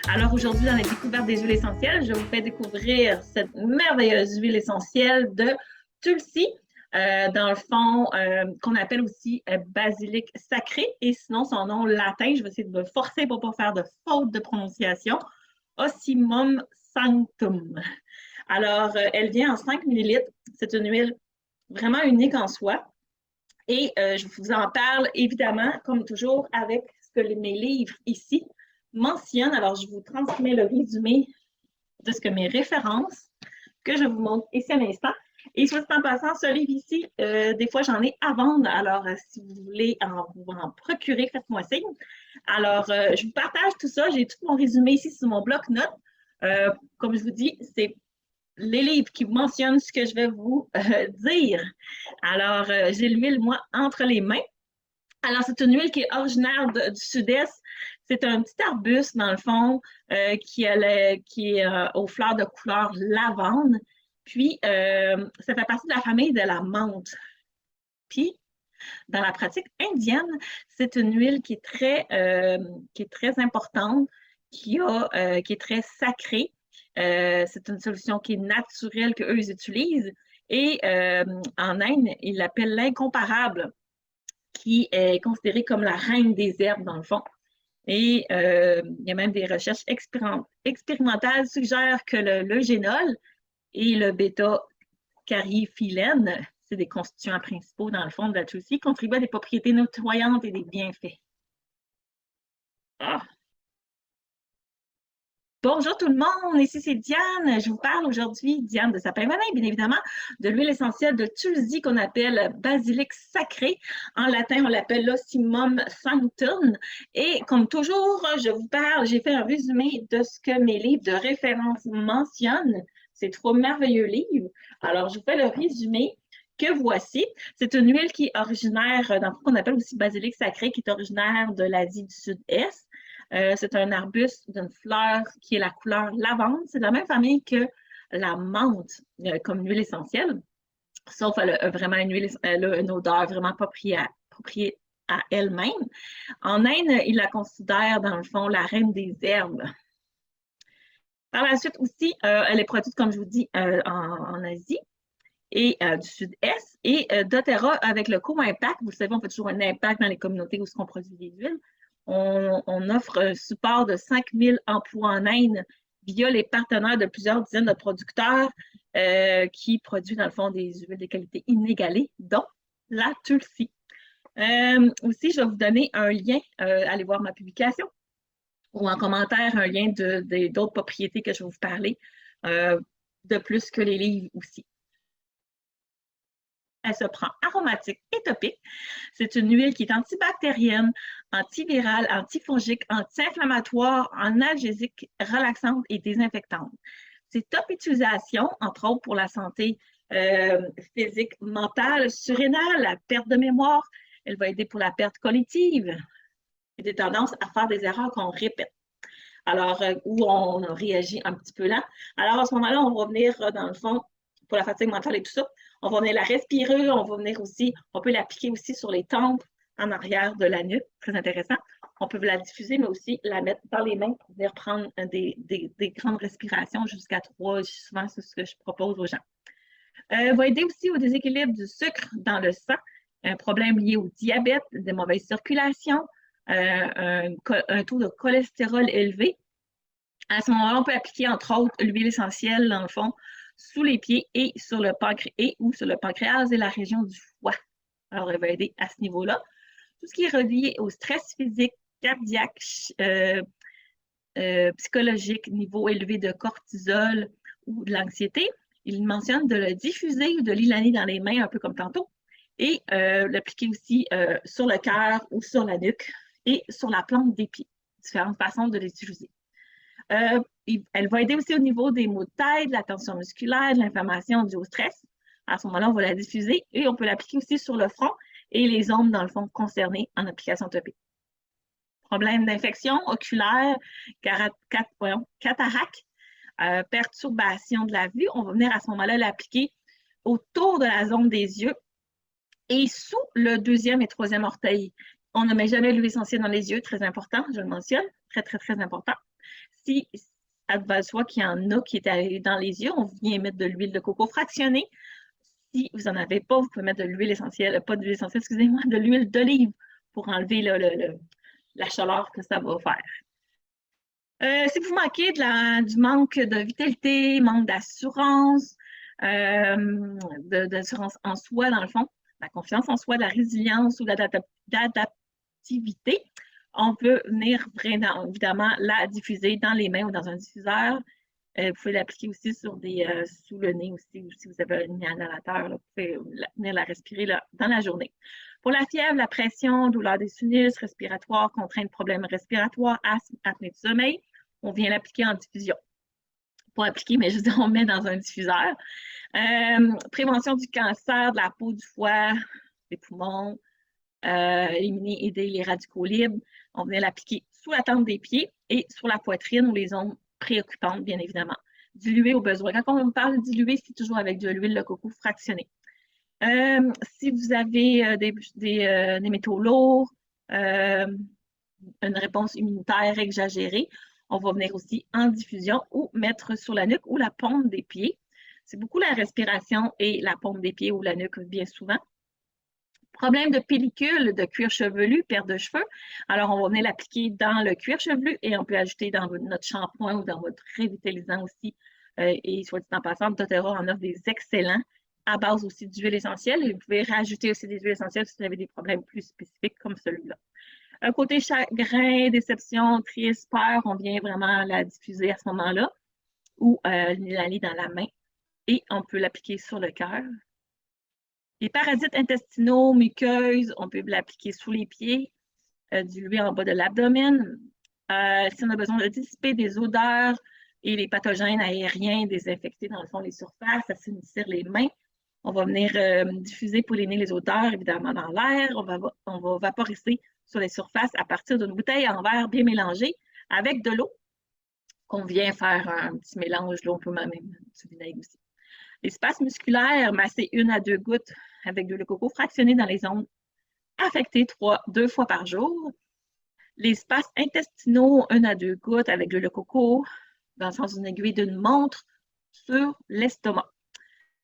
Alors aujourd'hui, dans la découverte des huiles essentielles, je vous fais découvrir cette merveilleuse huile essentielle de Tulsi, dans le fond, qu'on appelle aussi basilic sacré, et sinon son nom latin, je vais essayer de me forcer pour ne pas faire de faute de prononciation, Ocimum sanctum. Alors, elle vient en 5 millilitres. C'est une huile vraiment unique en soi. Et je vous en parle évidemment, comme toujours, avec ce que mes livres ici mentionnent. Alors, je vous transmets le résumé de ce que mes références, que je vous montre ici à l'instant. Et soit en passant, ce livre ici, des fois, j'en ai à vendre. Alors, si vous voulez vous en procurer, faites-moi signe. Alors, je vous partage tout ça. J'ai tout mon résumé ici sur mon bloc-notes. Comme je vous dis, c'est les livres qui mentionnent ce que je vais vous dire. Alors, j'ai l'huile, moi, entre les mains. Alors, c'est une huile qui est originaire du sud-est. C'est un petit arbuste, dans le fond, qui est aux fleurs de couleur lavande. Puis, ça fait partie de la famille de la menthe. Puis, dans la pratique indienne, c'est une huile qui est très importante, qui est très sacrée. C'est une solution qui est naturelle qu'eux ils utilisent. Et en Inde, ils l'appellent l'incomparable, qui est considérée comme la reine des herbes, dans le fond. Et il y a même des recherches expérimentales suggèrent que l'eugénol et le bêta-cariphyllène, c'est des constituants principaux, dans le fond, de la tulsi, contribuent à des propriétés nettoyantes et des bienfaits. Ah, bonjour tout le monde, ici c'est Diane. Je vous parle aujourd'hui, Diane de Sapin-Venin, bien évidemment, de l'huile essentielle de Tulsi qu'on appelle basilic sacré. En latin, on l'appelle l'Ocimum sanctum. Et comme toujours, je vous parle, j'ai fait un résumé de ce que mes livres de référence mentionnent. Ces trois merveilleux livres. Alors, je vous fais le résumé que voici. C'est une huile qui est originaire, dans ce qu'on appelle aussi basilic sacré, qui est originaire de l'Asie du Sud-Est. C'est un arbuste d'une fleur qui est la couleur lavande. C'est de la même famille que la menthe comme huile essentielle, sauf elle a vraiment elle a une odeur vraiment appropriée à elle-même. En Inde, ils la considèrent dans le fond la reine des herbes. Par la suite aussi, elle est produite, comme je vous dis, en Asie et du Sud-Est. Et doTERRA, avec le co-impact, vous savez, on fait toujours un impact dans les communautés où on produit des huiles. On offre un support de 5000 emplois en Inde via les partenaires de plusieurs dizaines de producteurs qui produisent, dans le fond, des huiles de qualité inégalée, dont la Tulsi. Aussi, je vais vous donner un lien, allez voir ma publication, ou en commentaire, un lien d'autres propriétés que je vais vous parler, de plus que les livres aussi. Elle se prend aromatique et topique. C'est une huile qui est antibactérienne, antivirale, antifongique, anti-inflammatoire, analgésique, relaxante et désinfectante. C'est top utilisation, entre autres pour la santé physique, mentale, surrénale, la perte de mémoire. Elle va aider pour la perte cognitive et des tendances à faire des erreurs qu'on répète. Alors, où on réagit un petit peu là. Alors, à ce moment-là, on va venir, dans le fond, pour la fatigue mentale et tout ça, on va venir la respirer, on va venir aussi, on peut l'appliquer aussi sur les tempes en arrière de la nuque, très intéressant. On peut la diffuser, mais aussi la mettre dans les mains pour venir prendre des grandes respirations jusqu'à 3. Souvent, c'est ce que je propose aux gens. Va aider aussi au déséquilibre du sucre dans le sang, un problème lié au diabète, des mauvaises circulations, un taux de cholestérol élevé. À ce moment-là, on peut appliquer, entre autres, l'huile essentielle, dans le fond, sous les pieds et sur le pancréas ou sur le pancréas et la région du foie. Alors, elle va aider à ce niveau-là. Tout ce qui est relié au stress physique, cardiaque, psychologique, niveau élevé de cortisol ou de l'anxiété, il mentionne de le diffuser ou de l'inhaler dans les mains, un peu comme tantôt, et l'appliquer aussi sur le cœur ou sur la nuque et sur la plante des pieds. Différentes façons de l'utiliser. Elle va aider aussi au niveau des maux de tête, de la tension musculaire, de l'inflammation due au stress. À ce moment-là, on va la diffuser et on peut l'appliquer aussi sur le front et les zones, dans le fond, concernées en application topique. Problème d'infection oculaire, cataracte, perturbation de la vue, on va venir à ce moment-là l'appliquer autour de la zone des yeux et sous le deuxième et troisième orteil. On ne met jamais l'huile essentielle dans les yeux, très important, je le mentionne, très, très, très important. Si ça soit qu'il y en a qui est allé dans les yeux, on vient mettre de l'huile de coco fractionnée. Si vous n'en avez pas, vous pouvez mettre de l'huile essentielle, pas de l'huile essentielle, excusez-moi, de l'huile d'olive pour enlever la chaleur que ça va faire. Si vous manquez du manque de vitalité, manque d'assurance, d'assurance en soi, dans le fond, la confiance en soi, de la résilience ou d'adaptivité, on peut venir évidemment la diffuser dans les mains ou dans un diffuseur. Vous pouvez l'appliquer aussi sous le nez aussi, ou si vous avez un inhalateur, là, vous pouvez venir la respirer là, dans la journée. Pour la fièvre, la pression, douleur des sinus respiratoires, contraintes, problèmes respiratoires, asthme, apnée du sommeil, on vient l'appliquer en diffusion. Pas appliquer, mais je veux dire, on met dans un diffuseur. Prévention du cancer de la peau, du foie, des poumons, éliminer, aider les radicaux libres. On vient l'appliquer sous la tente des pieds et sur la poitrine ou les zones préoccupantes, bien évidemment. Diluer au besoin. Quand on parle de diluer, c'est toujours avec de l'huile de coco fractionnée. Si vous avez des métaux lourds, une réponse immunitaire exagérée, on va venir aussi en diffusion ou mettre sur la nuque ou la paume des pieds. C'est beaucoup la respiration et la paume des pieds ou la nuque, bien souvent. Problème de pellicule, de cuir chevelu, perte de cheveux. Alors, on va venir l'appliquer dans le cuir chevelu et on peut ajouter dans notre shampoing ou dans votre revitalisant aussi. Et soit dit en passant, doTERRA en offre des excellents à base aussi d'huile essentielle. Et vous pouvez rajouter aussi des huiles essentielles si vous avez des problèmes plus spécifiques comme celui-là. Côté chagrin, déception, triste, peur, on vient vraiment la diffuser à ce moment-là ou l'aller dans la main et on peut l'appliquer sur le cœur. Les parasites intestinaux, muqueuses, on peut l'appliquer sous les pieds, diluer en bas de l'abdomen. Si on a besoin de dissiper des odeurs et les pathogènes aériens, désinfecter dans le fond les surfaces, assainir les mains, on va venir diffuser pour les odeurs, évidemment, dans l'air. On va vaporiser sur les surfaces à partir d'une bouteille en verre bien mélangée avec de l'eau qu'on vient faire un petit mélange. Là, on peut même du vinaigre aussi. Les spasmes musculaires, masser 1 à 2 gouttes avec de l'huile de coco fractionnée dans les zones affectées 2 fois par jour. Les spasmes intestinaux, 1 à 2 gouttes avec de l'huile de coco dans le sens d'une aiguille d'une montre sur l'estomac.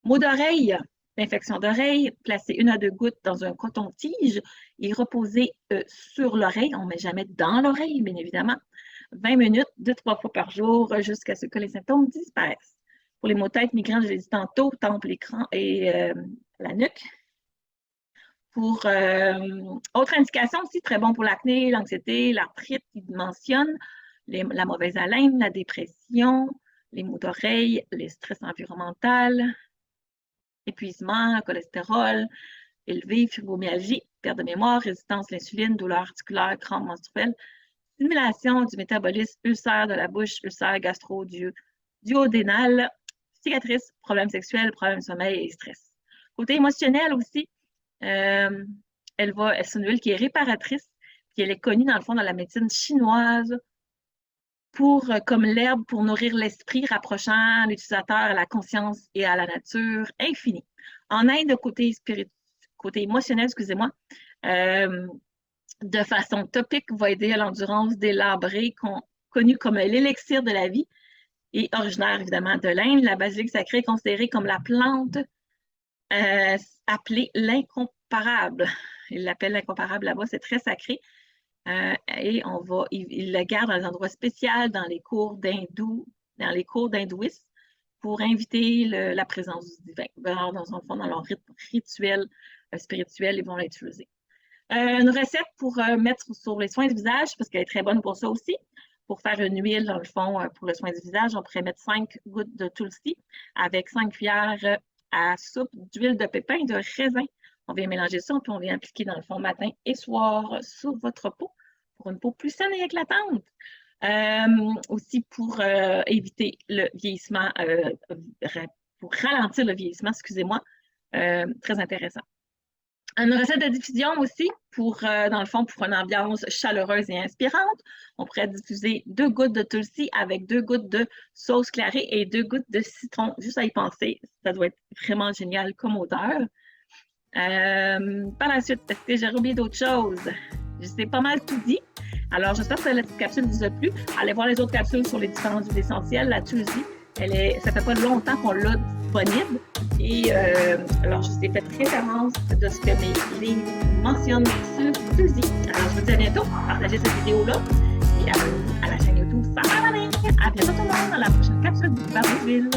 Maux d'oreille, infection d'oreille, placer 1 à 2 gouttes dans un coton-tige et reposer sur l'oreille. On ne met jamais dans l'oreille, bien évidemment. 20 minutes, 2-3 fois par jour jusqu'à ce que les symptômes disparaissent. Pour les maux de tête, migraines, je l'ai dit tantôt, temple, l'écran et la nuque. Pour autre indication aussi, très bon pour l'acné, l'anxiété, l'arthrite, il mentionne la mauvaise haleine, la dépression, les maux d'oreille, les stress environnemental, épuisement, cholestérol élevé, fibromyalgie, perte de mémoire, résistance à l'insuline, douleur articulaire, crampes menstruelles, stimulation du métabolisme, ulcère de la bouche, ulcère gastro-duodénal, cicatrices, problèmes sexuels, problèmes de sommeil et stress. Côté émotionnel aussi, c'est une huile qui est réparatrice, puis elle est connue dans le fond dans la médecine chinoise comme l'herbe pour nourrir l'esprit, rapprochant l'utilisateur à la conscience et à la nature infinie. En Inde, côté émotionnel, excusez-moi, de façon topique, va aider à l'endurance délabrée, connue comme l'élixir de la vie, et originaire évidemment de l'Inde. La basilic sacrée est considérée comme la plante appelée l'incomparable. Il l'appelle l'incomparable là-bas, c'est très sacré. Et il le garde dans des endroits spéciaux, dans les cours d'hindouisme, pour inviter la présence du divin. Alors, dans leur rituel spirituel, ils vont l'utiliser. Une recette pour mettre sur les soins du visage, parce qu'elle est très bonne pour ça aussi. Pour faire une huile, dans le fond, pour le soin du visage, on pourrait mettre 5 gouttes de tulsi avec 5 cuillères à soupe d'huile de pépins de raisin. On vient mélanger ça, puis on vient appliquer dans le fond matin et soir sur votre peau pour une peau plus saine et éclatante. Aussi pour éviter le vieillissement, pour ralentir le vieillissement, excusez-moi, très intéressant. Une recette de diffusion aussi, dans le fond, pour une ambiance chaleureuse et inspirante. On pourrait diffuser 2 gouttes de tulsi avec 2 gouttes de sauce clarée et 2 gouttes de citron. Juste à y penser, ça doit être vraiment génial comme odeur. Par la suite, est-ce que j'ai oublié d'autres choses? C'est pas mal tout dit. Alors, j'espère que cette capsule vous a plu. Allez voir les autres capsules sur les différentes huiles essentielles. La Tulsi, ça fait pas longtemps qu'on l'a disponible. Et alors, je vous ai fait référence de ce que mes livres mentionnent sur Tulsi. Alors, je vous dis à bientôt. Partagez cette vidéo-là. Et à la chaîne YouTube Femme à la main. À bientôt tout le monde dans la prochaine capsule du Bar des huiles.